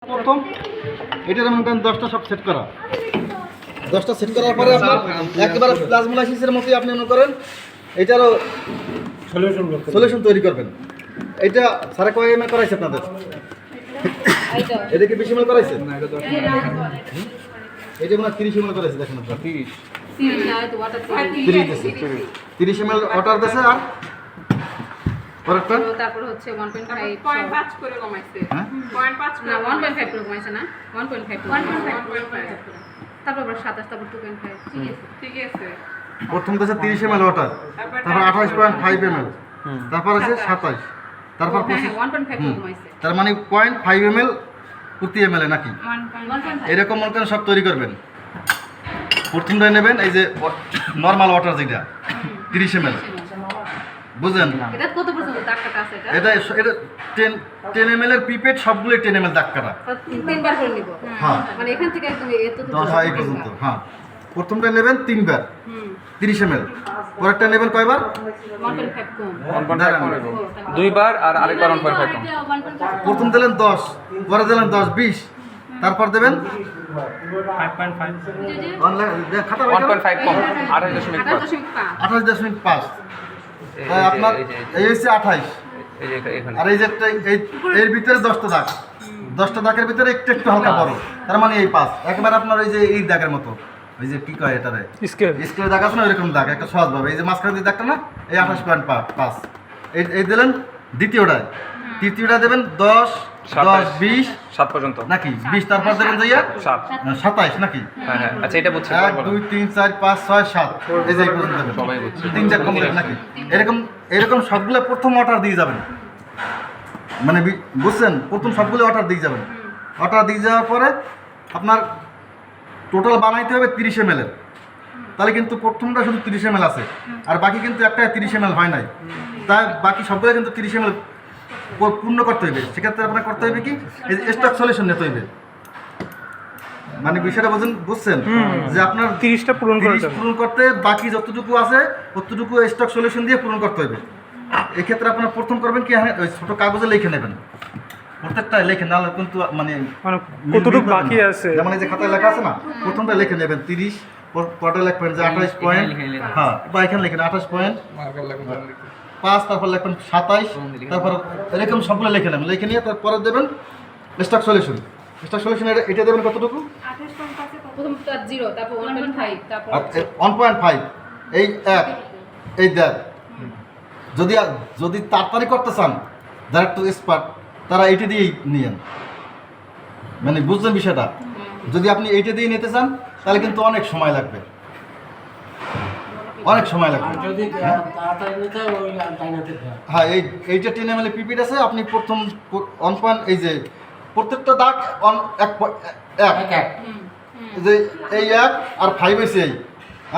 প্রথম এটা যেমন করেন 10টা সব সেট করা, 10টা সেট করার পরে আপনার একেবারে প্লাজমোলাইসিসের মতোই আপনি মনে করেন এটারও সলিউশন তৈরি করবেন। এটা সারা কয় এমএল করাইছে আপনাদের? এটা কি 20 এমএল করাইছে? এটা মানে 30 এমএল করাইছে, দেখেন আপনারা 30 এমএল ওয়াটার দিয়েছে। আর পরেরটা তারপর হচ্ছে 1.5 করে কমাইছে, 0.5 না 1.5 করে কমাইছে না 1.5 তারপর 27 তারপর 2.5 ঠিক আছে। প্রথম দেশে 30 এমএল ওয়াটার, তারপর 28.5 এমএল, তারপর আছে 27, তারপর 1.5 কমাইছে, তার মানে 0.5 এমএল প্রতি এমএল নাকি 1.5 এরকম মনে করেন সব তৈরি করবেন। প্রথমটা নেবেন এই যে নরমাল ওয়াটার যেটা 30 এমএল, বুঝলেন? এটা কত পর্যন্ত দাগ কাটা আছে? এটা এটা 10 এমএল এর পিপেট সবগুলো 10 এমএল দাগ কাটা। তিনবার করে নিব, হ্যাঁ মানে এখান থেকে একদম এত তো 10 এই পর্যন্ত। হ্যাঁ প্রথমটা নেবেন 3 বার 30 এমএল, পরেরটা নেবেন কয়বার? 1.5 কম, 2 বার আর আরেকবার 1.5 কম। প্রথম দিলেন 10, পরে দিলেন 10 20, তারপর দেবেন 5.5 অনলাইন খাতা 1.5 কম 28.5 28.5। তাই আপনার এই হচ্ছে 28, এই যে এখানে আর এই যে একটা এর ভিতরে 10টা দাগ, 10টা দাগের ভিতরে একটু একটু হালকা বড়, তার মানে এই 5 একবার আপনার ওই যে এই দাগের মতো, ওই যে কি কয় এটারে স্কেল দাগ আছে না, এরকম দাগ একটা সহজ ভাবে এই যে মাঝখানে যে দাগটা না, এই 28.5 এই দিলেন দ্বিতীয়টায়। তৃতীয়টা দেবেন 10 10 20 7 পর্যন্ত নাকি 20, তারপর দেবেন যাইয়া 7। 27 নাকি। হ্যাঁ হ্যাঁ, আচ্ছা এটা বুঝছি। 1 2 3 4 5 6 7 এই যে এই পর্যন্ত দেবেন, সবাই বুঝছে। 3টা কমপ্লিট নাকি। এরকম সবগুলো প্রথম অর্ডার দিয়ে যাবেন, মানে বুঝছেন? প্রথম সবগুলো অর্ডার দিয়ে যাবেন। অর্ডার দিয়ে যাওয়ার পরে আপনার টোটাল বানাইতে হবে 30 এমএল এর, তাহলে কিন্তু প্রথমটা শুধু 30 এমএল আছে, আর বাকি কিন্তু একটা 30 এমএল হয় নাই, তাই বাকি সবগুলো কিন্তু 30 এমএল পূর্ণ করতে হবে। সেক্ষেত্রে আপনার করতে হবে কি, এই যে স্টক সলিউশন নিতে হইবে। মানে বিষয়টা বুঝছেন যে আপনার 30টা পূরণ করতে বাকি যতটুকু আছে ততটুকু স্টক সলিউশন দিয়ে পূরণ করতে হবে। এক্ষেত্রে আপনার প্রথম করবেন কি, ওই ছোটো কাগজে লিখে নেবেন, প্রত্যেকটা লিখে নাহলে কিন্তু মানে কতটুকু বাকি আছে, যেমন এই যে খাতায় লেখা আছে না, প্রথমটা লিখে নেবেন 30, পরটা লিখবেন যে 28 পয়েন্ট, হ্যাঁ বা এখানে লিখেন 28.5, তারপর লিখবেন 27, তারপর এরকম সবগুলো লিখে নেবেন। লিখে নিয়ে তারপরে দেবেন স্টক সলিউশন। স্টক সলিউশন এটা দেবেন কতটুকু? 28.5 প্রথমটা 0, তারপর 1.5, তারপর 1.5 এই এক এই দেড়। যদি তাড়াতাড়ি করতে চান যারা একটু এক্সপার্ট তারা এইটা দিয়েই নিয়েন, মানে বুঝলেন বিষয়টা? যদি আপনি এইটা দিয়ে নিতে চান তাহলে কিন্তু অনেক সময় লাগবে, অনেক সময় লাগবে। হ্যাঁ এইটা 10 ml পিপিট আছে, আপনি প্রথম 1. এই যে প্রত্যেকটা দাগ এক যে এই 1 আর 5 হয়েছে এই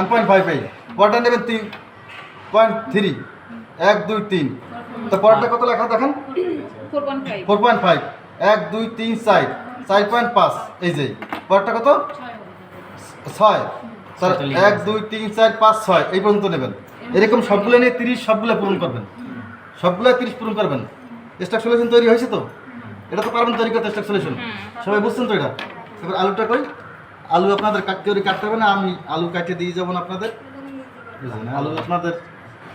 1.5, এই পরটা নেবেন 3.3 1 2 3, তো পরটা কত লেখা দেখেন 4.5 1 2 3 4 4.5, এই যে পরটা কত 6, স্যার 1 2 3 4 5 6 এই পর্যন্ত নেবেন। এরকম সবগুলো নিয়ে 30 সবগুলো পূরণ করবেন, সবগুলো 30 পূরণ করবেন। স্টক সলিউশন তৈরি হয়েছে তো? এটা তো পারবেন তৈরি করতে স্টক সলিউশন, সবাই বুঝছেন তো? এটা এবার আলুটা কই, আলু আপনাদের কাটতে হবে না, আমি আলু কাটিয়ে দিয়ে যাবো না আপনাদের, বুঝলেন? আলু আপনাদের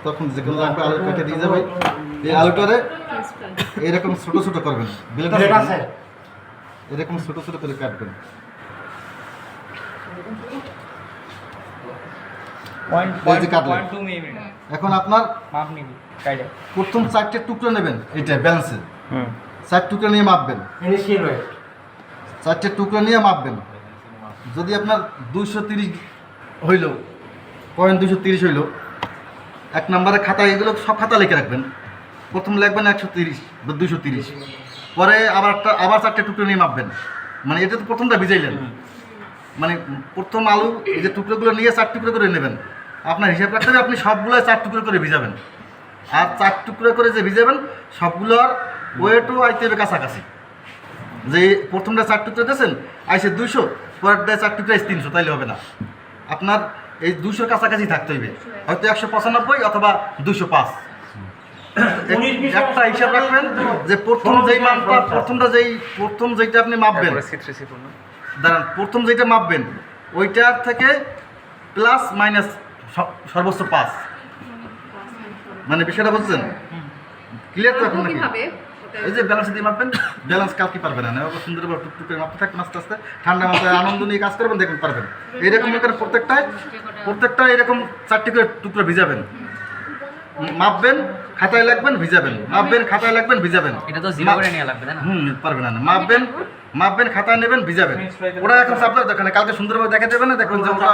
তখন যেগুলো লাগবে আলু কাটিয়ে দিয়ে যাবে। এই আলুটারে এরকম ছোটো ছোটো করবেন, এরকম ছোটো ছোটো করে কাটবেন। এখন আপনার প্রথম 4টে টুকরো নেবেন, এইটা ব্যালেন্সে 4 টুকরো নিয়ে মাপবেন, 4টে টুকরো নিয়ে মাপবেন। যদি আপনার 230 হইল, 230 হইল, 1 নম্বরের খাতা, এগুলো সব খাতা লিখে রাখবেন। প্রথম লিখবেন 130 বা 230, পরে আবার 4টে টুকরো নিয়ে মাপবেন। মানে এটা তো প্রথমটা ভিজাইলেন, মানে প্রথম আলু এই যে টুকরোগুলো নিয়ে 4 টুকরো করে নেবেন। আপনার হিসাব রাখতে হবে আপনি সবগুলো 4 টুকরো করে ভিজাবেন, আর 4 টুকরো করে যে ভিজাবেন সবগুলোর ওয়েটও আইতে হবে কাছাকাছি। যে প্রথমটা 4 টুকরো দিয়েছেন আইসে 200, পরেরটা 4 টুকরো আইসে 300, তাইলে হবে না। আপনার এই 200 কাছাকাছি থাকতে হইবে, হয়তো 195 অথবা 205। একটা হিসাব রাখবেন যে প্রথম যেইটা আপনি মাপবেন, C3 C4 না? দাঁড়ান, প্রথম যেটা মাপবেন ওইটার থেকে প্লাস মাইনাস সর্বোচ্চ 5, মানে বিষয়টা বুঝছেন? ক্লিয়ার তো এখন নাকি? কিভাবে এই যে ব্যালেন্স দিয়ে মাপবেন, ব্যালেন্স কালকে পারবেন না, ওকে সুন্দরভাবে টুকটুক করে মাপতে থাকবেন আস্তে আস্তে, ঠান্ডা মাথায় আনন্দ নিয়ে কাজ করবেন, দেখুন পারবেন। এইরকম করে প্রত্যেকটা এরকম 4টি করে টুকরো ভিজাবেন, মাপবেন, খাতায় লাগবেন, ভিজাবেন, মাপবেন, খাতায় লাগবেন, ভিজাবেন। এটা তো জিরো করে নিয়ে লাগবে তাই না? পারবেন না, মাপবেন, খাতায় নেবেন, ভিজাবেন। ওটা এখন সাবধান দেখেন, কালকে সুন্দরভাবে দেখে দেবেন না, দেখবেন যে ওটা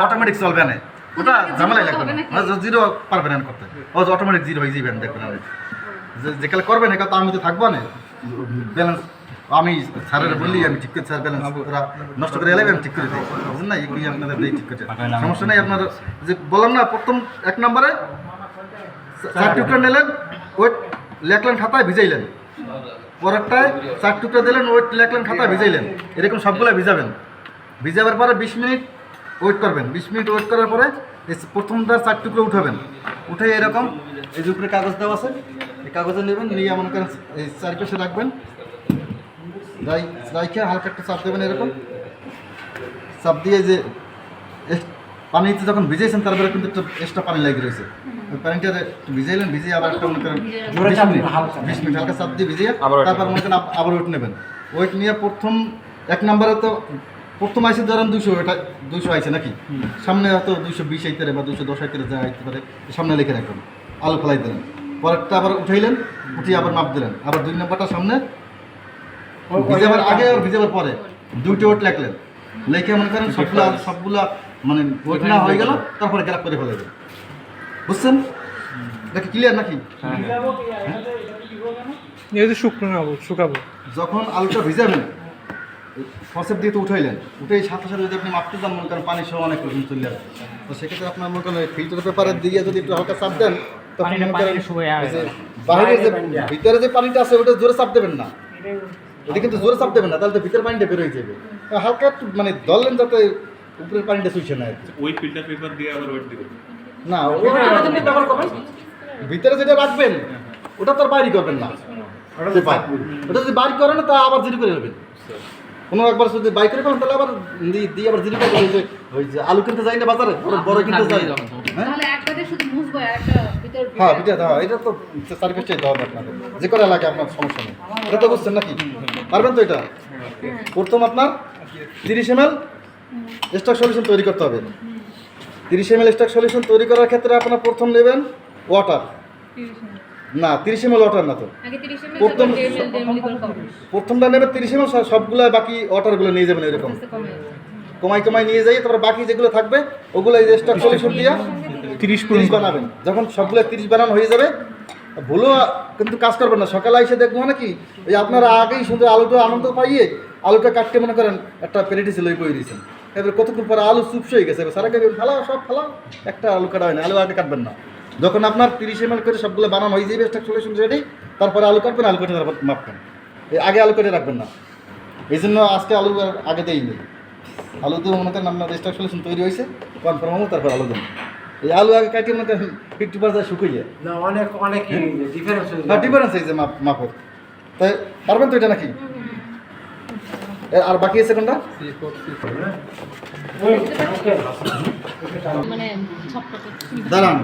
অটোমেটিক চলবে না, ওটা ঝামেলাই লাগবে না, জিরো পারবেন না করতে, ও অটোমেটিক জিরো হয়ে যাবেন, দেখবেন যেকালে করবেন একাল তো আমি তো থাকবো না, ব্যালেন্স আমি স্যারের বললি আমি ঠিক করে স্যার ব্যালেন্স ওরা নষ্ট করে এলাম, আমি ঠিক করে দিই, বুঝলেন না? এই আপনাদের দিই ঠিক করে, সমস্যা নেই। আপনার যে বললাম না, প্রথম 1 নম্বরে 4 টুকরা নিলেন, ওয়েট লেখলেন, খাতায় ভিজাইলেন, পরেরটায় 4 টুকরা দিলেন, ওয়েট লেখলেন, খাতায় ভিজাইলেন, এরকম সবগুলো ভিজাবেন। ভিজাবার পরে 20 মিনিট ওয়েট করবেন, 20 মিনিট ওয়েট করার পরে এই প্রথমটা 4 টুকরো উঠাবেন, উঠে এরকম এই যে উপরে কাগজ দেওয়া আছে, এই কাগজে নেবেন, নিয়ে মনে করেন এই চারপাশে রাখবেন, রাইখে হালকা একটা চাপ দেবেন, এরকম চাপ দিয়ে যে পানিতে যখন ভিজাইছেন তারপরে কিন্তু একটা এক্সট্রা পানি লাগিয়ে রয়েছে, ওই পানিটা একটু ভিজাইলেন, ভিজিয়ে আবার একটা মনে করেন 20 মিনিট হালকা চাপ দিয়ে ভিজিয়ে তারপর মনে করেন আবার ওয়েট নেবেন। ওয়েট নিয়ে প্রথম 1 নম্বরে তো প্রথম আইসে ধরেন 200, এটা 200 আইসে নাকি, সামনে হয়তো 220 আইতে পারে বা 210 আইতে যা আইতে পারে, সামনে লিখে রাখবেন, আলু ফেলাই দিলেন, পরেরটা আবার উঠাইলেন, উঠিয়ে আবার মাপ দিলেন, আবার 2 নম্বরটা সামনে ভিজাবার আগে আর ভিজাবার পরে 2টি ওয়েট লিখলেন, লিখে মনে করেন সবগুলা মানে ওয়েট না হয়ে গেল, তারপরে গ্যাপ করে ফেলাইবেন, বুঝছেন? এটা কি ক্লিয়ার নাকি? যেহেতু শুকাবো যখন আলুটা ভিজাবেন ফসেপ দিয়ে তো উঠাইলেন, উঠেই সাথে সাথে যদি আপনি মাপতে যান, মনে করেন পানি সহ অনেক রকম চলে আসবে, তো সেক্ষেত্রে আপনার মনে করেন ফিল্টার পেপারে দিয়ে যদি একটু হালকা চাপ দেন, তখন মনে করেন বাইরের যে ভিতরে যে পানিটা আছে ওটা জোরে চাপ দেবেন না, ওটা কিন্তু জোরে চাপ দেবেন না, তাহলে তো ভিতরে পানিটা বেরোয় যাবে, হালকা একটু মানে ধরলেন যাতে উপরের পানিটা চুইছে না, ওই ফিল্টার পেপার দিয়ে আবার ওয়েট দিবেন না ওটা ব্যবহার করবেন, ভিতরে যেটা রাখবেন ওটা তো আর বাইরে করবেন না, ওটা যদি বাইর করেন তা আবার জিরো করে নেবেন, কোনো একবার যদি বাই করে ফেলেন তাহলে আবার দিয়ে আবার জিরো করে ওই যে আলু কিনতে যাই না বাজারে, বড় কিনতে যাই, তাহলে একবারে শুধু মুছবো আর একটা ভিতর হ্যাঁ ভিতরে দেওয়া, এটা তো সার্ভিসটাই দেওয়া হবে আপনাদের, যে করে লাগে আপনার সমস্যা নেই, এটা তো বুঝছেন নাকি? পারবেন তো? এটা প্রথম আপনার 30 ml স্টক সলিউশন তৈরি করতে হবে। 30 ml স্টক সলিউশন তৈরি করার ক্ষেত্রে আপনারা প্রথম নেবেন ওয়াটার, না 30 ml ওয়াটার না, তো আগে 30 ml প্রথম করে খাবো, প্রথমটা নেবেন 30 ml, সবগুলো বাকি ওয়াটারগুলো নিয়ে যাবেন, এরকম কমাই নিয়ে যাই, তারপর বাকি যেগুলো থাকবে ওগুলো এই স্টক সলিউশন দিয়ে 30 বানাবেন। যখন সবগুলো 30 বানানো হয়ে যাবে, ভুলও কিন্তু কাজ করবেন না, সকালে এসে দেখবো নাকি এই আপনারা আগেই সুন্দর আলুটা আনন্দ পাইয়ে আলুটা কাটতে মনে করেন একটা প্লেটে ছিল বই দিয়েছেন, এবার কতক্ষণ পরে আলু চুপসে হয়ে গেছে, সারা ফেলাও সব ফেলাও, একটা আলু কাটা হয় না, আলু আগে কাটবেন না, যখন আপনার 30 ml করে সবগুলো বানানো হয়ে যাবে স্টক সলিউশন রেডি, তারপরে আলু কাটবেন, আলু কেটে তারপর মাপবেন, আগে আলু কেটে রাখবেন না, এই জন্য আজকে আলু আগে দেই নেই, আলু তো মনে করেন আপনার স্টক সলিউশন তৈরি হয়েছে কনফার্ম হবো, তারপর আলু দেন, এই আলু আগে কাটিয়ে মনে করেন 50% শুকিয়ে না অনেক ডিফারেন্স হয়ে হ্যাঁ ডিফারেন্স হয়েছে মাপের, তাই পারবেন তো? এটা নাকি আর বাকি আছে কোনটা? মানে দাঁড়ান,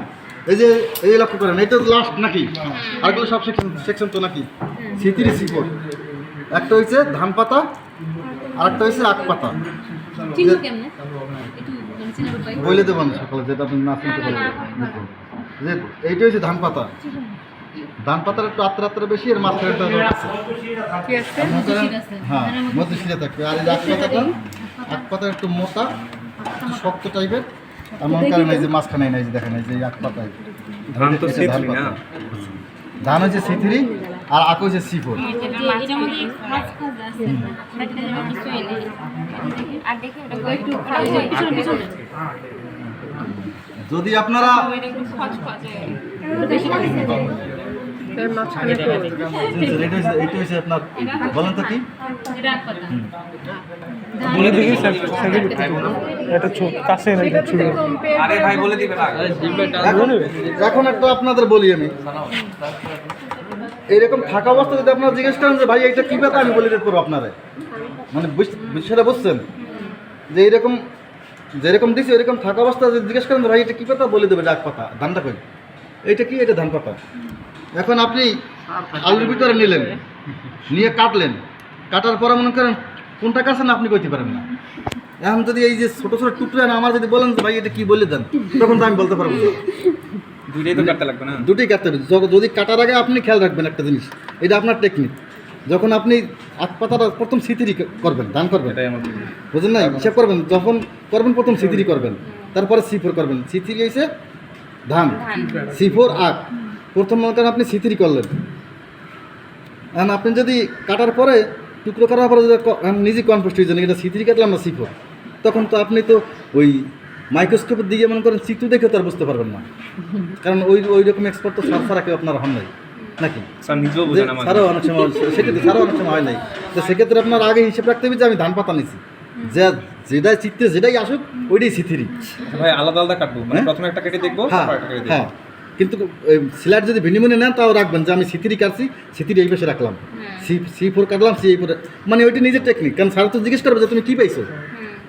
এই লক্ষ্য করেন, এটা তো লাস্ট নাকি, আরগুলো সব সেকশন তো নাকি, C3 C4, একটা হয়েছে ধান পাতা, আরেকটা হয়েছে আখ পাতা, চিনবো কেমনে একটু মানে চিনাবো ভাই, বলে দেবেন সকালে যেটা আপনি না চিনতে পারবেন, যে এইটা হচ্ছে ধান পাতা, ধান পাতার একটু আত্রা বেশি, এর মাঝখানে একটা রড আছে, কি আছে হ্যাঁ মধ্যে শিরা থাকবে, আর এই আখ পাতা একটু মোটা শক্ত টাইপের, এমন কারণ এই যে মাঝখানে নাই, যে দেখেন এই যে আখ পাতায় ধান তো এটা C3 না? ধান হচ্ছে C3 আর আখ হচ্ছে C4, এটার মধ্যে খাস আছে বাট এটা কিছু নেই আর দেখে এটা একটু পিছনে যদি আপনারা এইটা হচ্ছে আপনার বলেন তো কি এটা এক কথা বলে দিবি এটা ছোট কাছে না এটা ছোট আরে ভাই বলে দিবে না এখন একটা আপনাদের বলি আমি এইরকম থাকা অবস্থা যদি আপনারা জিজ্ঞেস করেন যে ভাই এইটা কী ব্যথা আমি বলে দিতে পারবো আপনারা মানে বিষয়টা বুঝছেন যে এইরকম যেরকম দিচ্ছি ওইরকম থাকা অবস্থা যদি জিজ্ঞেস করেন যে ভাই এটা কী পাতা বলে দেবে ডাক পাতা ধানটা কই এইটা কি এটা ধান পাতা এখন আপনি আলুর ভিতরে নিলেন নিয়ে কাটলেন কাটার পরে মনে করেন কোনটা কাটছেন আপনি কইতে পারেন না এখন যদি এই যে ছোটো ছোটো টুকরা না আমার যদি বলেন যে ভাই এটা কী বলে দেন তখন তো আমি বলতে পারবো না দুইটাই তো কাটতে লাগবে না দুটোই কাটতে হবে যদি কাটার আগে আপনি খেয়াল রাখবেন একটা জিনিস এটা আপনার টেকনিক যখন আপনি আখ পাতাটা প্রথম সিথিরি করবেন ধান করবেন এটাই আমার বুঝলেন না হিসাব করবেন যখন করবেন প্রথম সিথিরি করবেন তারপরে C4 করবেন সিথিরি হয়েছে ধান C4 আখ প্রথম মনে করেন আপনি সিথিরি করলেন এখন আপনি যদি কাটার পরে টুকরো করার পরে যদি নিজে কনফিউজ হয়ে যান এটা সিথিরি কাটলাম না C4 তখন তো আপনি তো ওই মাইক্রোস্কোপের দিকে মনে করেন চিত্র দেখে তো আর বুঝতে পারবেন না কারণ ওই রকম এক্সপার্ট তো সার ছাড়া কেউ আপনার হন নাই নাকি স্যার নিজেও বুঝে না সারও অনেক সময় সেক্ষেত্রে সারও অনেক সময় হয় নাই তো সেক্ষেত্রে আপনার আগে হিসেব রাখতে হবে যে আমি ধান পাতা নিছি যেটাই চিত্তে যেটাই আসুক ওইটাই সিথিরি ভাই আলাদা আলাদা কাটবো মানে হ্যাঁ? প্রথমে একটা কেটে দেখবো হ্যাঁ তারপর একটা কেটে দেখবো হ্যাঁ কিন্তু সিলার যদি ভিনিমনে নেন তাও রাখবেন যে আমি সিথিরি কাটছি সিথিরি এই পাশে রাখলাম C4 কাটলাম C4 মানে ওইটা নিজের টেকনিক কারণ স্যার তো জিজ্ঞেস করবে যে তুমি কী পাইছো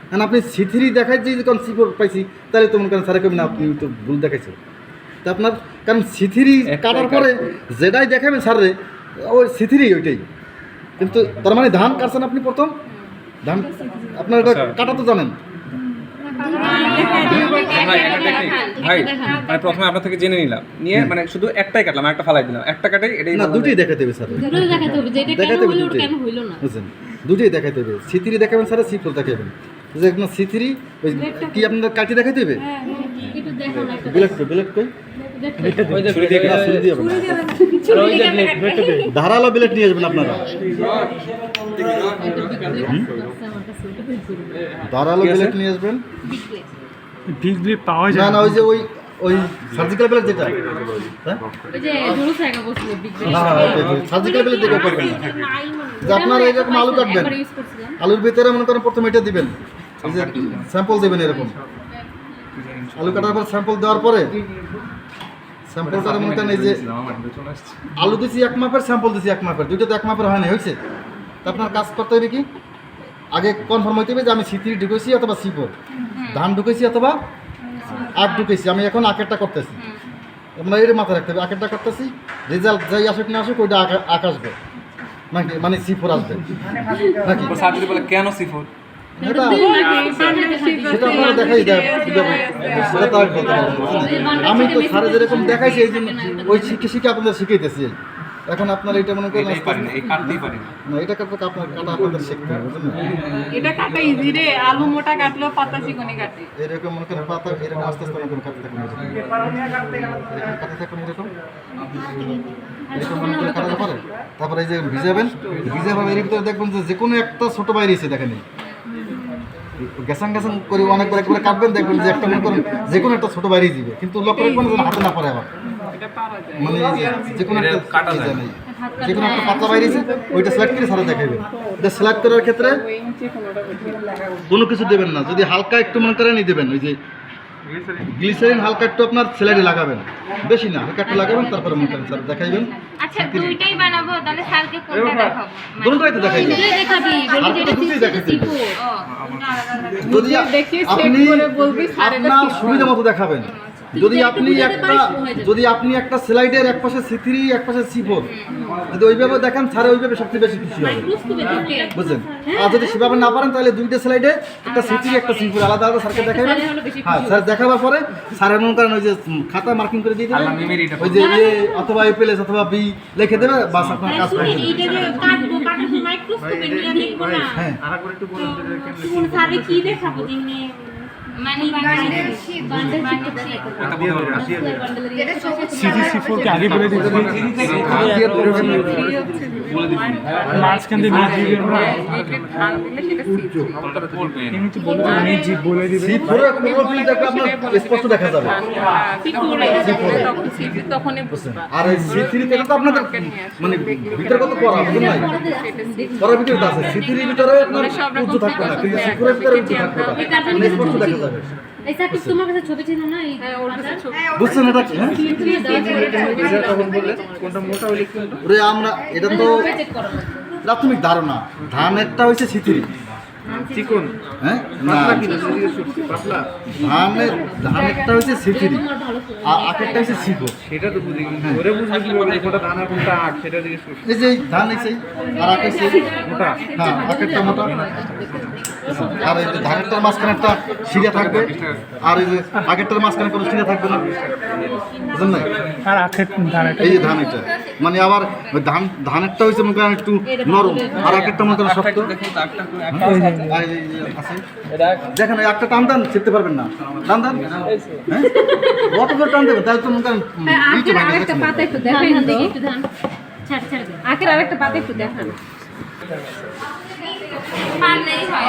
কারণ আপনি C3 দেখাই যে যখন C4 পাইছি তাহলে তো মনে করেন স্যারে কবি না আপনি তো ভুল দেখাইছো তা আপনার কারণ C3 কাটার পরে যেটাই দেখাবেন স্যারে ওই C3 ওইটাই কিন্তু তার মানে ধান কাটছেন আপনি প্রথম ধান আপনার এটা কাটা তো জানেন ভাই একটা টেকনিক ভাই মানে প্রথমে আপনার থেকে জেনে নিলাম নিয়ে মানে শুধু একটাই কাটলাম একটা ফালাই দিলাম একটা কাটাই এটাই না দুটোই দেখাতে হবে স্যার দুটো দেখাতে হবে যে এটা কেন দেখাতে হবে হলো দুটোই কেন হইলো না বুঝছেন দুটোই দেখাতে হবে C3 দেখাবেন স্যার C4 দেখাবেন যে আপনার C3 ওই কি আপনার কাটি দেখাতে হবে একটু দেখো না একটু বিলেট কই ছুরি দিয়ে না ছুরি দিয়ে হবে না। ধারালো বিলেট নিয়ে আসবেন আপনারা ধারালো বিলেট নিয়ে আসবেন বিজলি পাওয়া না যায় না ওই যে ওই সার্জিক্যাল বিলেট যেটা হ্যাঁ ওই যে জোরু সাইকেল বসলো বিগ সার্জিক্যাল বিলেট দেখে করবেন না যে আপনারা এরকম আলু কাটবেন একবার ইউজ করছিলাম আলুর ভিতরে মনে করেন প্রথমে এটা দিবেন এই যে স্যাম্পল দেবেন এরকম আলু কাটার পর স্যাম্পল দেওয়ার পরে স্যাম্পলটা মনে করেন এই যে আলু দিছি এক মাপের স্যাম্পল দিছি এক মাপের দুইটা তো এক মাপের হয় না হয়েছে তা আপনার কাজ করতে হবে কি আগে কনফার্ম হইতে হবে যে আমি C3 ঢুকেছি অথবা C4 ধান ঢুকেছি অথবা আখ ঢুকেছি আমি এখন আখেরটা করতেছি আপনার এর মাথায় রাখতে হবে আখেরটা করতেছি রেজাল্ট যাই আসুক না আসুক ওইটা আখ আসবে মানে C4 আসবে নাকি স্যার যদি বলে কেন C4 এটা সেটা আপনারা দেখাই দেয় সেটা তো আর বলতে পারবো না। আমি তো স্যারে যেরকম দেখাইছি এই জন্য ওই শিখে আপনাদের শিখাইতেছি এখন আপনারা এটা মনে করেন এটাই পারি না এই কাটতেই পারি না না এটা কাটতে আপনার কাটা আপনাদের শিখতে হবে বুঝলেন এটা কাটা ইজি রে আলু মোটা কাটলো পাতা চিকনি কাটে এরকম মনে করেন পাতা এরকম আস্তে আস্তে মনে করেন কাটতে থাকুন কাটতে থাকুন এরকম মনে করে কাটাতে পারে তারপরে এই যে ভিজাবেন এর ভিতরে দেখবেন যে কোনো একটা ছোটো বাইরে এসে দেখেন গ্যাসাং করে অনেকবার একবার কাটবেন দেখবেন যে একটা মনে করেন যে কোনো একটা ছোটো বাইরে দিবে কিন্তু লক্ষ্য রাখবেন যেন হাতে না পড়ে আবার এটা পারা যায় মানে যে কোনো একটা কাটা কাটা যায়। যায় যে কোনো একটা পাতলা বাইরেছে ওইটা সিলেক্ট করে সারা দেখাইবেন এটা সিলেক্ট করার ক্ষেত্রে ওই ইঞ্চি কোনোটা বেশি কোনো কিছু দেবেন না যদি হালকা একটু মনে করেন দেবেন ওই যে গ্লিসারিন হালকা একটু আপনার স্যালাডে লাগাবেন বেশি না হালকা একটু লাগাবেন তারপরে মনে করেন স্যার দেখাইবেন আচ্ছা দুইটাই বানাবো তাহলে স্যারকে কোনটা দেখাবো দুটোই তো দেখাইবেন দেখাবি আর তো দুটোই দেখাইতে হবে। ও যদি দেখি check আপনি করে বলবি স্যার এটা আপনার কি সুবিধা মতো দেখাবেন যদি আপনি একটা স্লাইডের এক পাশে C3 এক পাশে C4 যদি ওইভাবে দেখেন স্যার ওইভাবে সবচেয়ে বেশি খুশি হবে বুঝলেন আর যদি সেভাবে না পারেন তাহলে দুইটা স্লাইডে একটা C3 একটা C4 আলাদা আলাদা স্যারকে দেখাবেন হ্যাঁ স্যার দেখাবার পরে স্যার এমন করেন ওই যে খাতা মার্কিং করে দিয়ে আল্লাহ দেবেন মেমোরিটা ওই যে এ অথবা এপিএলএস অথবা বি লিখে দেবে বাস আপনার কাজ হয়ে যাবে এইটা যে কাটবো কাটার সময় মাইক্রোস্কোপে নিয়ে দেখবো না হ্যাঁ কোন স্যারে কি দেখাবো দিনে মানে বান্ডেল শীট বান্ডেল শীট এটা বলতে পারবো না। CG4 কে আগে বলে দিতে মাঝখান দিয়ে নিয়ে দিবেন না আপনারা বলবেন এমনি তো বলে আমি জি বলে দিবেন C4 এর কোমল ফিল্ড আপনার স্পষ্ট দেখা যাবে। তখনই বুঝবা আর এই C3 থেকে তো আপনাদের মানে ভিতরে কত পড়া বুঝুন নাই, পড়ার ভিতরে তো আছে। C3 এর ভিতরে আপনার উঁচু থাকবে না, কিন্তু C4 এর ভিতরে উঁচু থাকবে না, মানে স্পষ্ট দেখা যাবে। এই সাকিব তোমার কাছে ছবি ছিল না এই ওর কাছে ছবি বুঝছেন এটা কি? হ্যাঁ ওরে আমরা এটা তো প্রাথমিক ধারণা, ধানেরটা হচ্ছে C3, চিকন হ্যাঁ না ধানেরটা হচ্ছে C3 আর আখেরটা হচ্ছে C4। সেটা তো বুঝি ওরে বুঝলি কি বলে কোনটা দানা কোনটা আখ সেটা জিজ্ঞেস করছি এই যে ধান এই আর আখের মোটা হ্যাঁ আখেরটা মোটা, আর এই যে ধানেরটার মাঝখানে একটা শিরা থাকবে, আর এই যে আগেরটার মাঝখানে কোনো শিরা থাকবে না, বুঝলেন না? আর আখের ধান এই যে ধান এটা মানে আবার ওই ধানেরটা হচ্ছে মনে করেন একটু নরম, আর আগেরটা মনে করেন শক্ত। দেখুন তো একটা আর এই যে আছে, দেখেন ওই একটা টান টান চেপতে পারবেন না, টান টান হ্যাঁ অত করে টান দেবেন তাহলে তো মনে করেন নিচে ভাঙে আরেকটা যাচ্ছে। পাতা একটু ধান দেখান তো দেখি একটু ধান ছাড় ছাড় দে আখের আরেকটা পাতা একটু দেখান পারলেই হয়